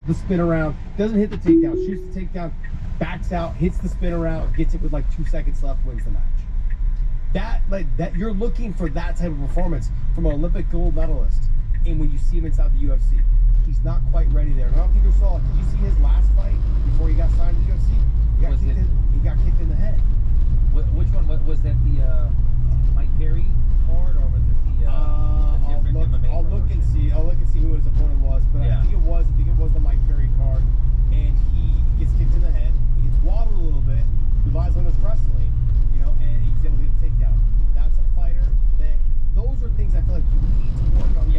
the spin around, doesn't hit the takedown, shoots the takedown, backs out, hits the spin around, gets it with like 2 seconds left, wins the match. That you're looking for that type of performance from an Olympic gold medalist. And when you see him inside the UFC, he's not quite ready there. And I don't think you saw it. Did you see his last fight before he got signed to the UFC? He got kicked in the head. Which one was that? The Mike Perry card, or was it the I'll look and see who his opponent was, but I think it was the Mike Perry card. And he gets kicked in the head. He gets wobbled a little bit, relies on his wrestling, and he's able to get a takedown. That's a fighter that those are things I feel like you need to work on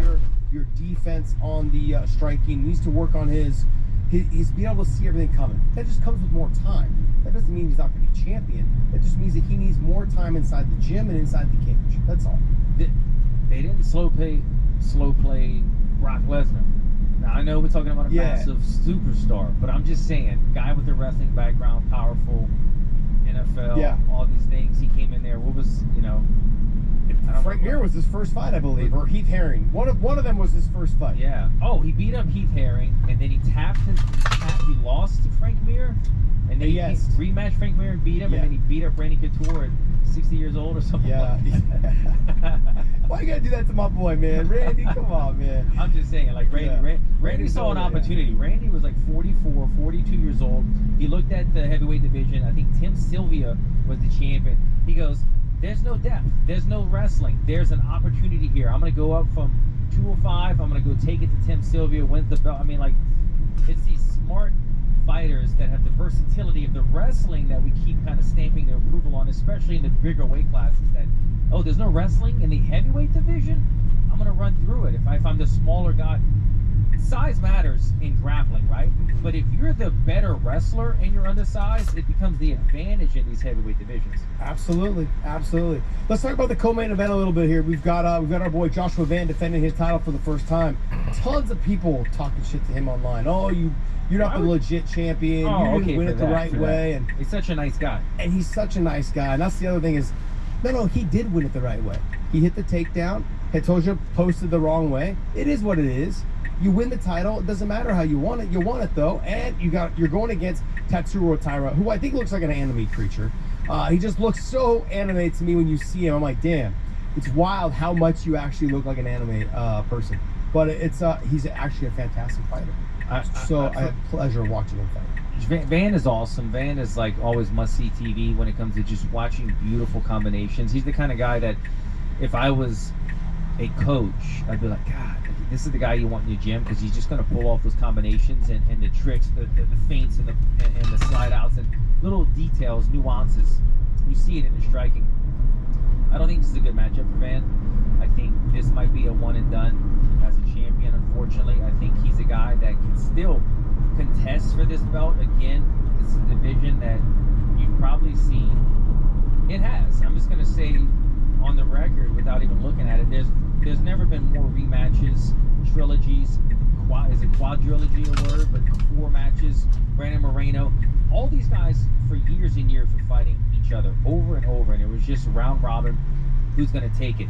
your defense on the striking. He needs to work on his being able to see everything coming. That just comes with more time. That doesn't mean he's not going to be champion. That just means that he needs more time inside the gym and inside the cage. That's all. They didn't slow play Brock Lesnar. Now I know we're talking about a massive superstar, but I'm just saying, guy with a wrestling background, powerful, NFL, all these things. He came in there. What was Frank Mir was his first fight, I believe, or Heath Herring. One of them was his first fight. Yeah. Oh, he beat up Heath Herring, and then he he lost to Frank Mir, and then he rematched Frank Mir and beat him, and then he beat up Randy Couture at 60 years old or something. Yeah. Why you gotta do that to my boy, man? Randy, come on, man. I'm just saying, like Randy saw an opportunity. Randy was like 44, 42 years old. He looked at the heavyweight division. I think Tim Sylvia was the champion. He goes, there's no depth. There's no wrestling. There's an opportunity here. I'm going to go up from 205. I'm going to go take it to Tim Sylvia, wins the belt. I mean, like, it's these smart fighters that have the versatility of the wrestling that we keep kind of stamping their approval on, especially in the bigger weight classes. That, oh, there's no wrestling in the heavyweight division? I'm going to run through it. If I'm the smaller guy, size matters in grappling, right? But if you're the better wrestler and you're undersized, it becomes the advantage in these heavyweight divisions. Absolutely. Let's talk about the co-main event a little bit here. We've got our boy Joshua Van defending his title for the first time. Tons of people talking shit to him online. Oh, you're not the legit champion. You didn't win it the right way. And he's such a nice guy. And he's such a nice guy. And that's the other thing is, no, he did win it the right way. He hit the takedown. Hitoja posted the wrong way. It is what it is. You win the title. It doesn't matter how you won it. You won it though, and you're going against Tatsuro Taira, who I think looks like an anime creature. He just looks so anime to me when you see him. I'm like, damn, it's wild how much you actually look like an anime person. But he's actually a fantastic fighter. I had pleasure watching him fight. Van is awesome. Van is like always must-see TV when it comes to just watching beautiful combinations. He's the kind of guy that if I was a coach, I'd be like, God, this is the guy you want in your gym because he's just going to pull off those combinations and the tricks, the feints and the slide outs and little details, nuances. You see it in the striking. I don't think this is a good matchup for Van. I think this might be a one and done as a champion, unfortunately. I think he's a guy that can still contest for this belt. Again, this is a division that you've probably seen. It has. I'm just going to say on the record, without even looking at it, there's never been more rematches, trilogies, is it quadrilogy a word, but 4 matches, Brandon Moreno, all these guys for years and years were fighting each other over and over, and it was just round robin, who's going to take it.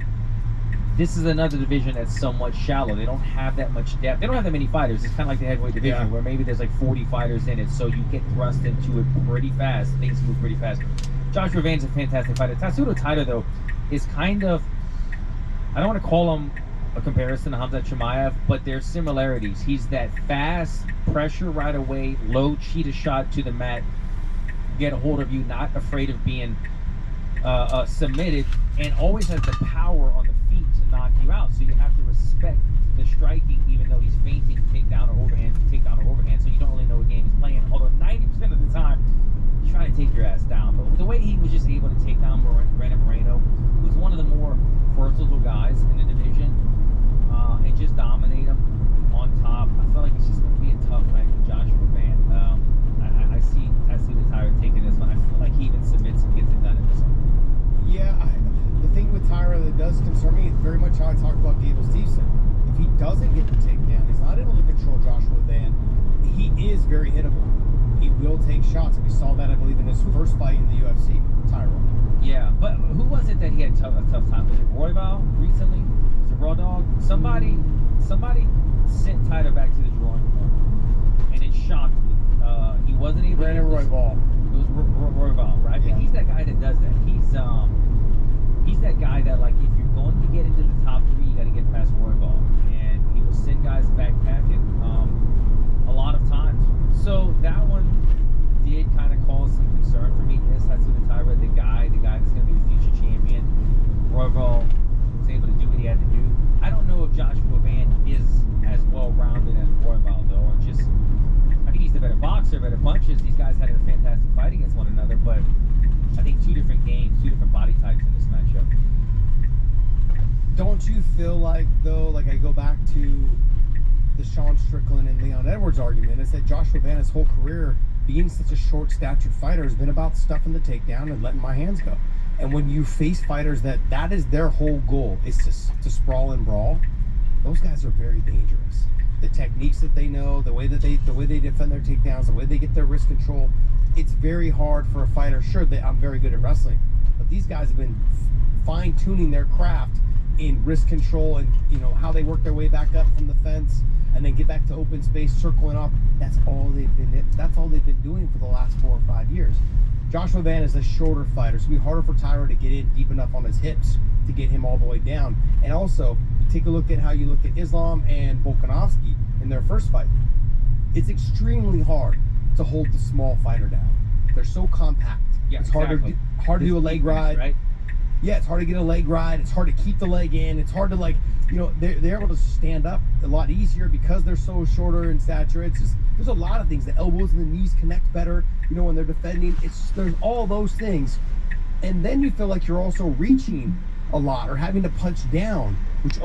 This is another division that's somewhat shallow. They don't have that much depth. They don't have that many fighters. It's kind of like the heavyweight division where maybe there's like 40 fighters in it, so you get thrust into it pretty fast. Things move pretty fast. Joshua Van's a fantastic fighter. Tatsuro Taira, though, is kind of, I don't want to call him a comparison to Khamzat Chimaev, but there's similarities. He's that fast, pressure right away, low cheetah shot to the mat, get a hold of you, not afraid of being submitted, and always has the power on the feet to knock you out. So you have to respect the striking, even though he's feinting takedown or overhand, so you don't really know what game he's playing. Although 90% of the time, he's trying to take your ass down. But the way he was just able to take down Brandon Moreno, who's one of the more versatile guys in the division, and just dominate him on top. I feel like it's just going to be a tough night for Joshua Van. I see the Taira taking this one. I feel like he even submits and gets it done in this one. Yeah, the thing with Taira that does concern me is very much how I talked about Gable Steveson. If he doesn't get the takedown, he's not able to control Joshua Van. He is very hittable. He will take shots, and we saw that, I believe, in his first fight in the UFC, Taira. Yeah, but who was it that he had a tough time? Was it Royval recently? Was it Raw Dog? Somebody sent Taira back to the drawing board. And Royval. It was Royval, right? Yeah. But he's that guy that does that. He's that guy that, like, if you're going to get into the top 3, you got to get past Royval, and he will send guys backpacking a lot of times. So that one did kind of cause some concern for me. Yes, that's the Tyra, the guy that's going to be the future champion. Royval was able to do what he had to do. I don't know if Joshua Van is as well-rounded as Royval, though, or just, I think he's the better boxer, better punches. These guys had a fantastic fight against one another, but I think 2 different games, 2 different body types in this matchup. Don't you feel like, though, like I go back to the Sean Strickland and Leon Edwards argument, is that Joshua Van, his whole career, being such a short-statured fighter, has been about stuffing the takedown and letting my hands go. And when you face fighters that is their whole goal, is to sprawl and brawl, those guys are very dangerous. The techniques that they know, the way they defend their takedowns, the way they get their wrist control, it's very hard for a fighter. Sure, I'm very good at wrestling, but these guys have been fine-tuning their craft in wrist control and, you know, how they work their way back up from the fence and then get back to open space, circling up. That's all they've been doing for the last 4 or 5 years. Joshua Van is a shorter fighter. It's going to be harder for Tyra to get in deep enough on his hips to get him all the way down. And also, take a look at how you look at Islam and Volkanovski in their first fight. It's extremely hard to hold the small fighter down. They're so compact. Yeah, it's hard to do a leg ride. Right? Yeah, it's hard to get a leg ride. It's hard to keep the leg in. It's hard to, like, you know, they're able to stand up a lot easier because they're so shorter in stature. It's just, there's a lot of things. The elbows and the knees connect better, you know, when they're defending. There's all those things. And then you feel like you're also reaching a lot or having to punch down, which